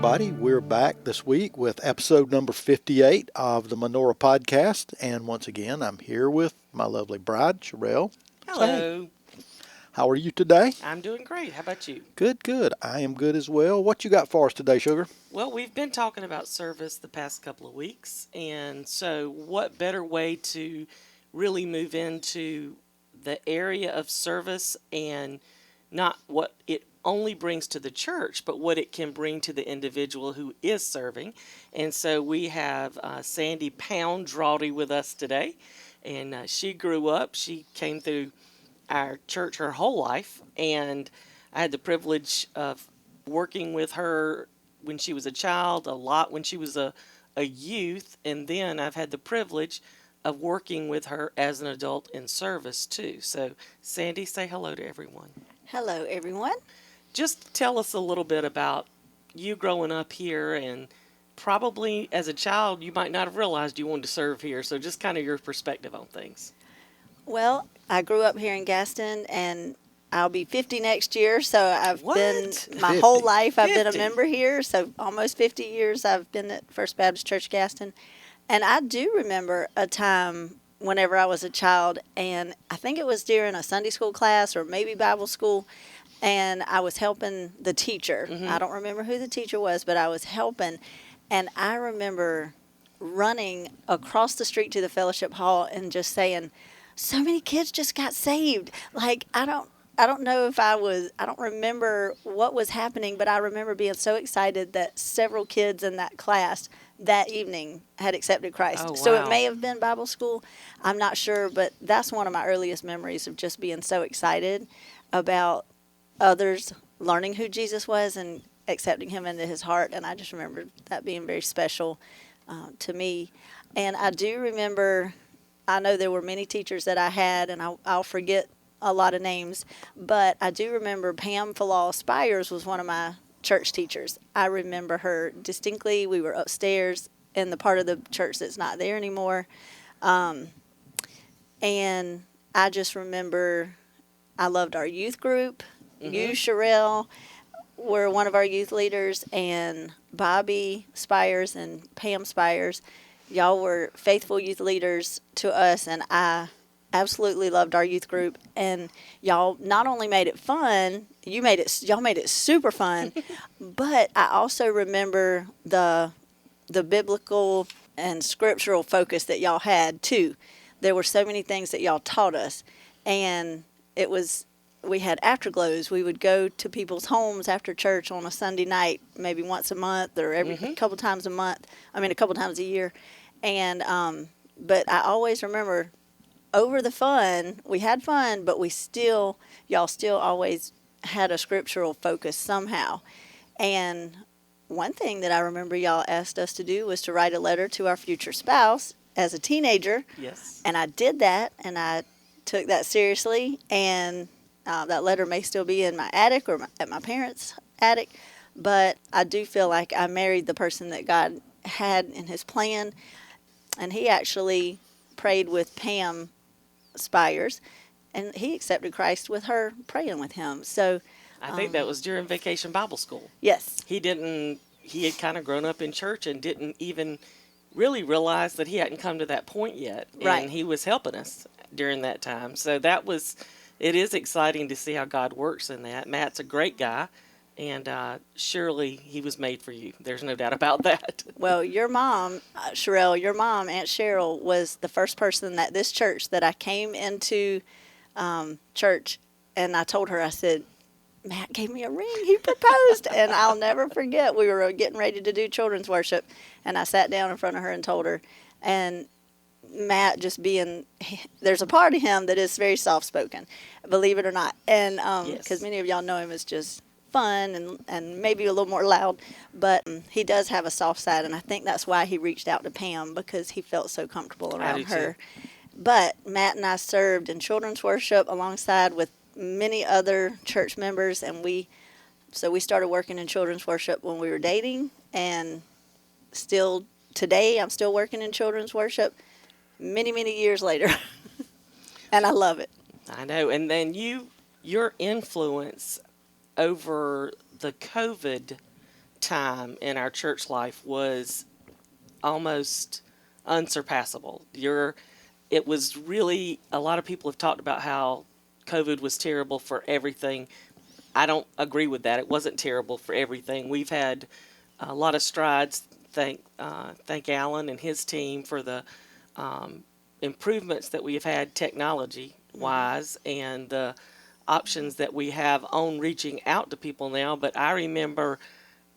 everybody. We're back this week with episode number 58 of the Menorah podcast. And once again, I'm here with my lovely bride, Sherrell. Hello. Hey, how are you today? I'm doing great. How about you? Good, good. I am good as well. What you got for us today, Sugar? Well, we've been talking about service the past couple of weeks. And so, what better way to really move into the area of service and not what it only brings to the church, but what it can bring to the individual who is serving. And so we have Sandy Drawdy with us today. And she grew up, she came through our church her whole life. And I had the privilege of working with her when she was a child, a lot when she was a youth. And then I've had the privilege of working with her as an adult in service too. So Sandy, say hello to everyone. Hello, everyone. Just tell us a little bit about you growing up here, and probably as a child you might not have realized you wanted to serve here. So just kind of your perspective on things. Well, I grew up here in Gaston, and I'll be 50 next year. So I've been my 50. whole life. I've 50. been a member here. So almost 50 years I've been at First Baptist Church Gaston. And I do remember a time whenever I was a child, and I think it was during a Sunday school class or maybe Bible school, and I was helping the teacher. Mm-hmm. I don't remember who the teacher was, but I was helping. And I remember running across the street to the fellowship hall and just saying, so many kids just got saved. Like, I don't know if I don't remember what was happening, but I remember being so excited that several kids in that class that evening had accepted Christ. Oh, wow. So it may have been Bible school. I'm not sure, but that's one of my earliest memories of just being so excited about others learning who Jesus was and accepting him into his heart. And I just remember that being very special to me. And I do remember, I know there were many teachers that I had, and I'll forget a lot of names, but I do remember Pam Falal Spires was one of my church teachers. I remember her distinctly. We were upstairs in the part of the church that's not there anymore. And I just remember I loved our youth group. Mm-hmm. You, Sherrell, were one of our youth leaders, and Bobby Spires and Pam Spires. Y'all were faithful youth leaders to us, and I absolutely loved our youth group. And y'all not only made it fun, y'all made it super fun, but I also remember the biblical and scriptural focus that y'all had too. There were so many things that y'all taught us, and we had afterglows. We would go to people's homes after church on a Sunday night, maybe once a month or every couple times a year. And but I always remember over the fun, we had fun, but y'all still always had a scriptural focus somehow. And one thing that I remember y'all asked us to do was to write a letter to our future spouse as a teenager. Yes. And I did that, and I took that seriously. And that letter may still be in my attic or at my parents' attic, but I do feel like I married the person that God had in his plan. And he actually prayed with Pam Spires, and he accepted Christ with her praying with him. So I think that was during Vacation Bible School. yes. He had kind of grown up in church and didn't even really realize that he hadn't come to that point yet. Right. And he was helping us during that time. So it is exciting to see how God works in that. Matt's a great guy, and surely he was made for you. There's no doubt about that. Well, your mom, Sherrell, Aunt Cheryl, was the first person at this church that I came into church, and I told her, I said, Matt gave me a ring. He proposed. And I'll never forget, we were getting ready to do children's worship, and I sat down in front of her and told her. And Matt there's a part of him that is very soft-spoken, believe it or not. And because many of y'all know him as just fun and maybe a little more loud, but he does have a soft side, and I think that's why he reached out to Pam, because he felt so comfortable around her. But Matt and I served in children's worship alongside with many other church members, and we started working in children's worship when we were dating, and still today I'm still working in children's worship many, many years later. And I love it. I know. And then your influence over the COVID time in our church life was almost unsurpassable. It was really, a lot of people have talked about how COVID was terrible for everything. I don't agree with that. It wasn't terrible for everything. We've had a lot of strides. Thank Allen and his team for the improvements that we have had technology wise and the options that we have on reaching out to people now. But I remember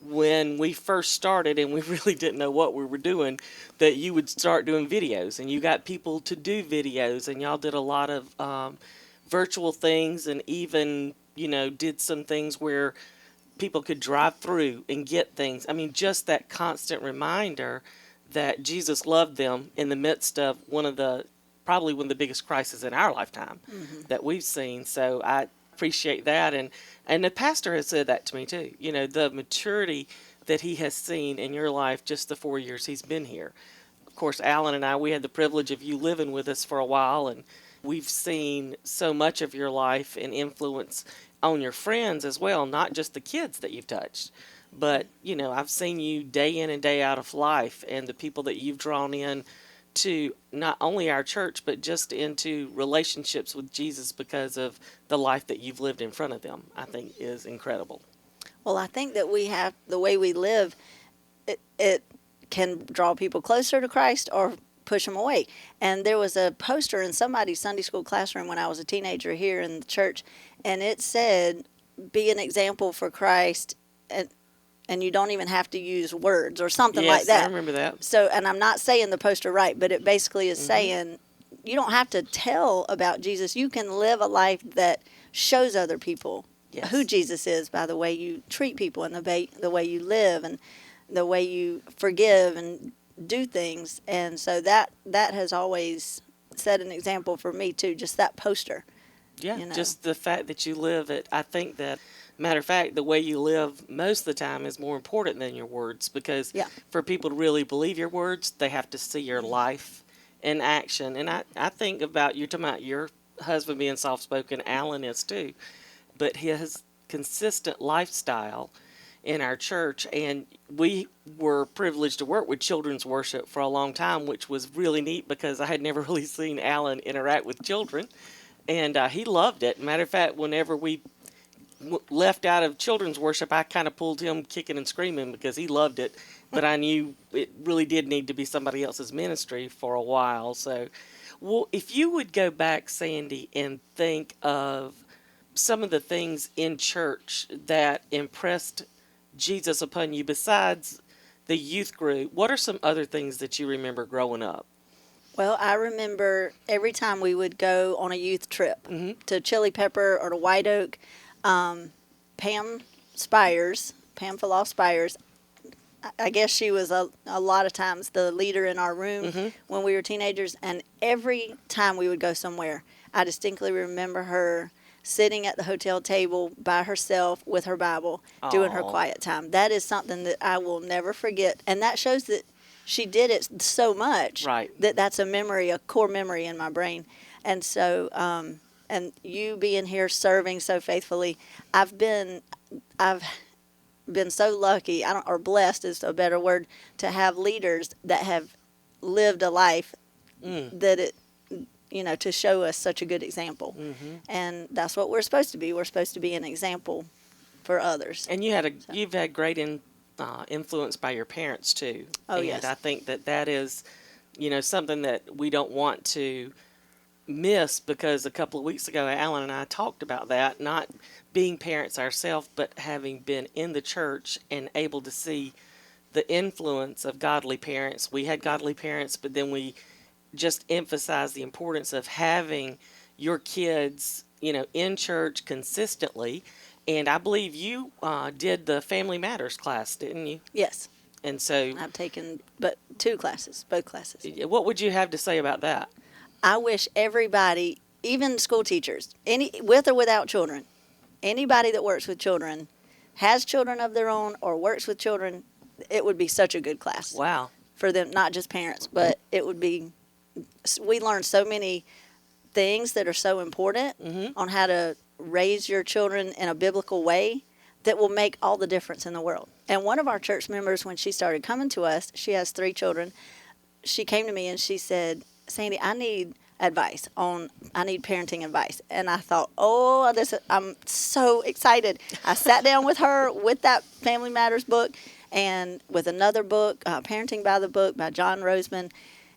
when we first started and we really didn't know what we were doing, that you would start doing videos and you got people to do videos, and y'all did a lot of virtual things, and even, did some things where people could drive through and get things. I mean, just that constant reminder that Jesus loved them in the midst of probably one of the biggest crises in our lifetime that we've seen. So I appreciate that. And the pastor has said that to me too. The maturity that he has seen in your life just the 4 years he's been here. Of course, Alan and I, we had the privilege of you living with us for a while, and we've seen so much of your life and influence on your friends as well, not just the kids that you've touched. But, I've seen you day in and day out of life, and the people that you've drawn in to not only our church, but just into relationships with Jesus because of the life that you've lived in front of them, I think is incredible. Well, I think that we have, the way we live, it can draw people closer to Christ or push them away. And there was a poster in somebody's Sunday school classroom when I was a teenager here in the church, and it said, be an example for Christ, and you don't even have to use words or something like that. I remember that. So, and I'm not saying the poster right, but it basically is saying you don't have to tell about Jesus. You can live a life that shows other people who Jesus is by the way you treat people and the way you live and the way you forgive and do things. And so that has always set an example for me too, just that poster. Yeah, just the fact that you live it. I think that, matter of fact, the way you live most of the time is more important than your words, because for people to really believe your words, they have to see your life in action. And I think about, you're talking about your husband being soft-spoken, Alan is too, but his consistent lifestyle in our church, and we were privileged to work with children's worship for a long time, which was really neat because I had never really seen Alan interact with children, and he loved it. Matter of fact, whenever we left out of children's worship, I kind of pulled him kicking and screaming because he loved it, but I knew it really did need to be somebody else's ministry for a while. So, well, if you would go back, Sandy, and think of some of the things in church that impressed Jesus upon you besides the youth group, what are some other things that you remember growing up? Well, I remember every time we would go on a youth trip to Chili Pepper or to White Oak, Pam Faloff Spires, I guess she was a lot of times the leader in our room when we were teenagers, and every time we would go somewhere, I distinctly remember her sitting at the hotel table by herself with her Bible, doing her quiet time. That is something that I will never forget, and that shows that she did it so much that that's a core memory in my brain. And so, and you being here serving so faithfully, I've been so lucky, or blessed is a better word, to have leaders that have lived a life that it, to show us such a good example. And that's what we're supposed to be. We're supposed to be an example for others. And you've had great influence by your parents too. Oh, and yes. I think that is, something that we don't want to miss, because a couple of weeks ago, Alan and I talked about that, not being parents ourselves, but having been in the church and able to see the influence of godly parents. We had godly parents, but then we just emphasized the importance of having your kids, in church consistently. And I believe you did the Family Matters class, didn't you? Yes. And so I've taken both classes. What would you have to say about that? I wish everybody, even school teachers, with or without children, anybody that works with children, has children of their own or works with children, it would be such a good class. Wow. For them, not just parents, but it would be, we learn so many things that are so important on how to raise your children in a biblical way that will make all the difference in the world. And one of our church members, when she started coming to us, she has 3 children. She came to me and she said, Sandy, I need parenting advice. And I thought, I'm so excited. I sat down with her with that Family Matters book and with another book, Parenting by the Book by John Roseman.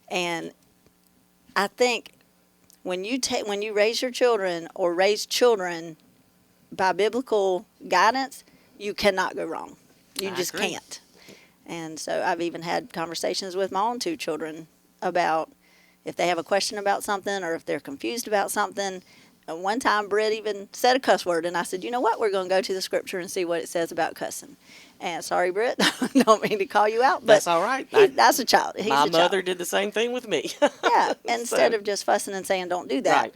And I think when you raise your children or raise children by biblical guidance, you cannot go wrong. You just can't. And so I've even had conversations with my own 2 children about if they have a question about something or if they're confused about something. And one time, Britt even said a cuss word, and I said, you know what? We're going to go to the scripture and see what it says about cussing. And sorry, Britt, don't mean to call you out, but that's all right. That's a child. My mother did the same thing with me. Yeah, instead of just fussing and saying, don't do that,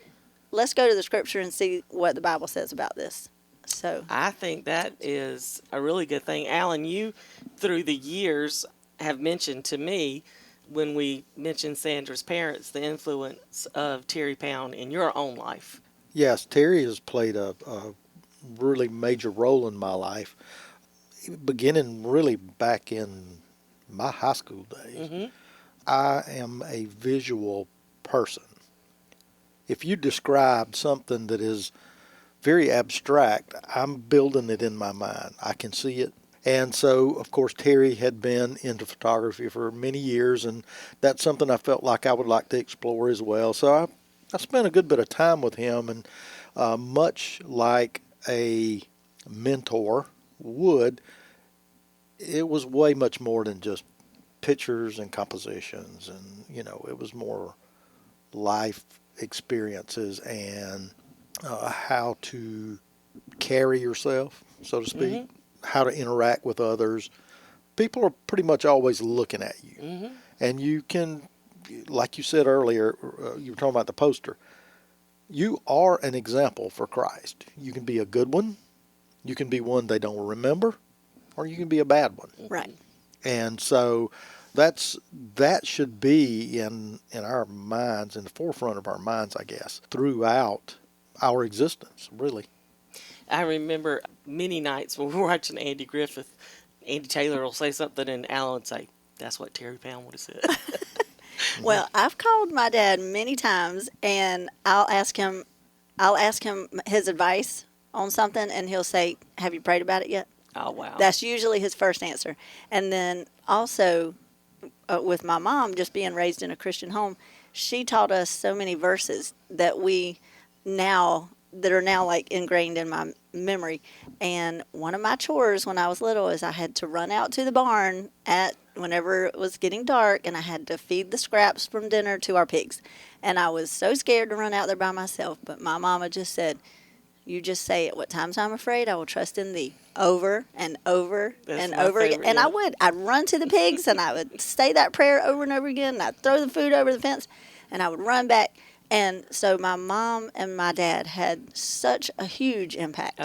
let's go to the scripture and see what the Bible says about this. So I think that is a really good thing. Allen, you, through the years, have mentioned to me, when we mentioned Sandra's parents, the influence of Terry Pound in your own life. Yes, Terry has played a really major role in my life, beginning really back in my high school days. Mm-hmm. I am a visual person. If you describe something that is very abstract, I'm building it in my mind. I can see it. And so, of course, Terry had been into photography for many years, and that's something I felt like I would like to explore as well. So I spent a good bit of time with him, and much like a mentor would, it was way much more than just pictures and compositions, and, it was more life experiences and how to carry yourself, so to speak. Mm-hmm. How to interact with others. People are pretty much always looking at you. Mm-hmm. And you can, like you said earlier, you were talking about the poster, you are an example for Christ. You can be a good one, you can be one they don't remember, or you can be a bad one. right. And so that should be in our minds, in the forefront of our minds, I guess, throughout our existence, really. I remember many nights when we were watching Andy Griffith, Andy Taylor will say something and Allen would say, that's what Terry Pound would have said. Well, I've called my dad many times, and I'll ask him his advice on something, and he'll say, have you prayed about it yet? Oh, wow. That's usually his first answer. And then also with my mom, just being raised in a Christian home, she taught us so many verses that are now like ingrained in my memory. And one of my chores when I was little is I had to run out to the barn whenever it was getting dark, and I had to feed the scraps from dinner to our pigs. And I was so scared to run out there by myself, but my mama just said, you just say it. What times I'm afraid, I will trust in thee. Over and over and over again. And I'd run to the pigs and I would say that prayer over and over again. And I'd throw the food over the fence and I would run back. And so my mom and my dad had such a huge impact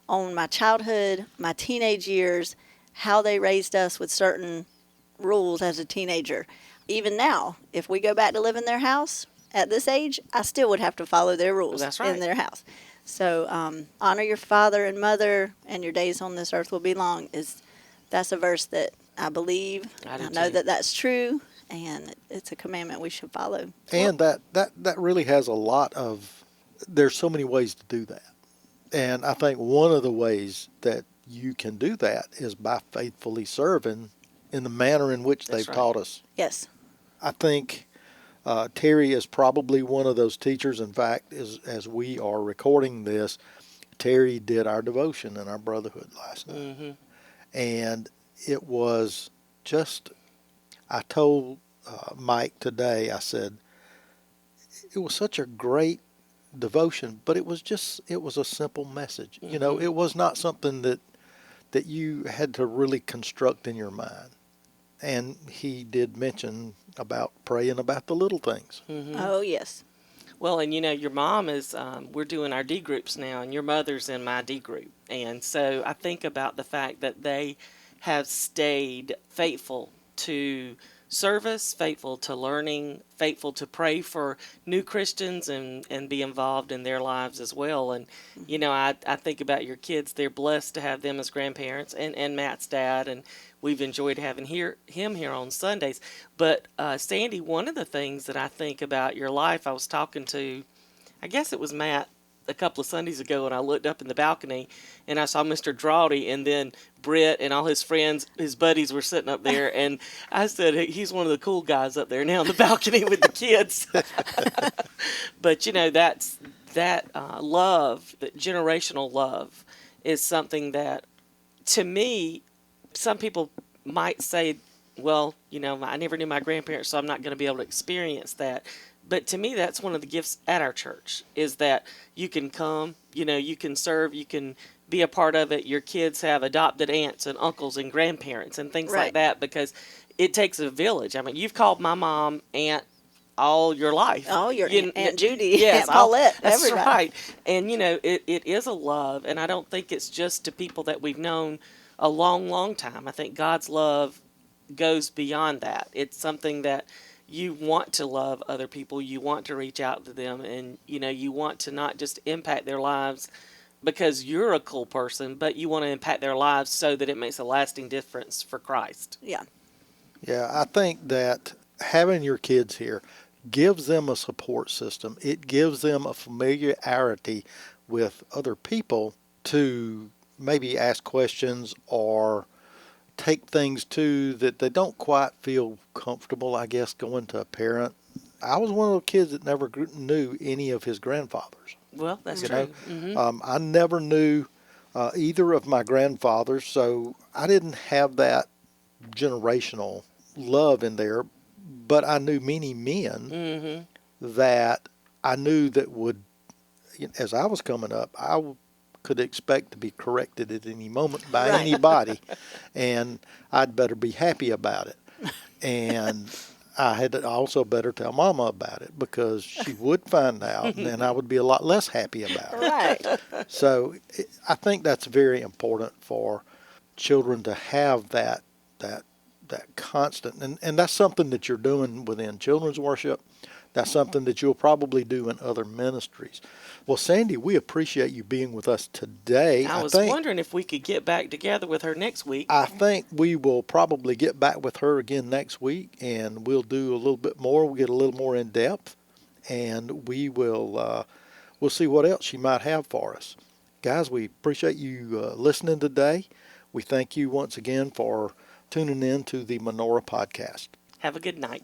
on my childhood, my teenage years, how they raised us with certain rules as a teenager. Even now, if we go back to live in their house at this age, I still would have to follow their rules in their house. So honor your father and mother, and your days on this earth will be long. That's a verse that I believe. I know that that's true, and it's a commandment we should follow. And that really has a lot of, there's so many ways to do that. And I think one of the ways that you can do that is by faithfully serving in the manner in which they've taught us. Yes. I think Terry is probably one of those teachers. In fact, as we are recording this, Terry did our devotion in our brotherhood last night. Mm-hmm. And it was just, I told Mike today, I said, it was such a great devotion, but it was a simple message. Mm-hmm. You know, it was not something that you had to really construct in your mind. And he did mention about praying about the little things. Mm-hmm. Oh, yes. Well, and your mom is, we're doing our D groups now, and your mother's in my D group. And so I think about the fact that they have stayed faithful to service, faithful to learning, faithful to pray for new Christians and be involved in their lives as well. And, I think about your kids. They're blessed to have them as grandparents and Matt's dad. And we've enjoyed having him here on Sundays. But, Sandy, one of the things that I think about your life, I was talking to, I guess it was Matt, a couple of Sundays ago, and I looked up in the balcony and I saw Mr. Drawdy, and then Britt and all his friends, his buddies, were sitting up there, and I said, "Hey, he's one of the cool guys up there now on the balcony with the kids." But that love, that generational love, is something that, to me, some people might say, well, I never knew my grandparents, so I'm not going to be able to experience that. But to me, that's one of the gifts at our church, is that you can come, you can serve, you can be a part of it. Your kids have adopted aunts and uncles and grandparents and things like that, because it takes a village. I mean, you've called my mom aunt all your life. Oh, your Aunt Judy, yes, Aunt Paulette, that's everybody. right. And, it is a love, and I don't think it's just to people that we've known a long, long time. I think God's love goes beyond that. It's something that you want to love other people, you want to reach out to them, and you want to not just impact their lives because you're a cool person, but you want to impact their lives so that it makes a lasting difference for Christ. Yeah. Yeah, I think that having your kids here gives them a support system. It gives them a familiarity with other people to maybe ask questions or take things to that they don't quite feel comfortable, I guess, going to a parent. I was one of those kids that never knew any of his grandfathers. Well, that's You true. know, Mm-hmm. I never knew either of my grandfathers, so I didn't have that generational love in there, but I knew many men that I knew that would, as I was coming up, could expect to be corrected at any moment by anybody, and I'd better be happy about it. And I had to also better tell Mama about it, because she would find out, and then I would be a lot less happy about it. Right. So I think that's very important for children to have that constant, and that's something that you're doing within children's worship. That's something that you'll probably do in other ministries. Well, Sandy, we appreciate you being with us today. I was wondering if we could get back together with her next week. I think we will probably get back with her again next week, and we'll do a little bit more. We'll get a little more in depth, and we'll see what else she might have for us. Guys, we appreciate you listening today. We thank you once again for tuning in to the Menorah podcast. Have a good night.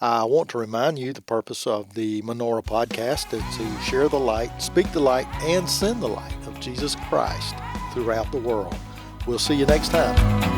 I want to remind you the purpose of the Menorah podcast is to share the light, speak the light, and send the light of Jesus Christ throughout the world. We'll see you next time.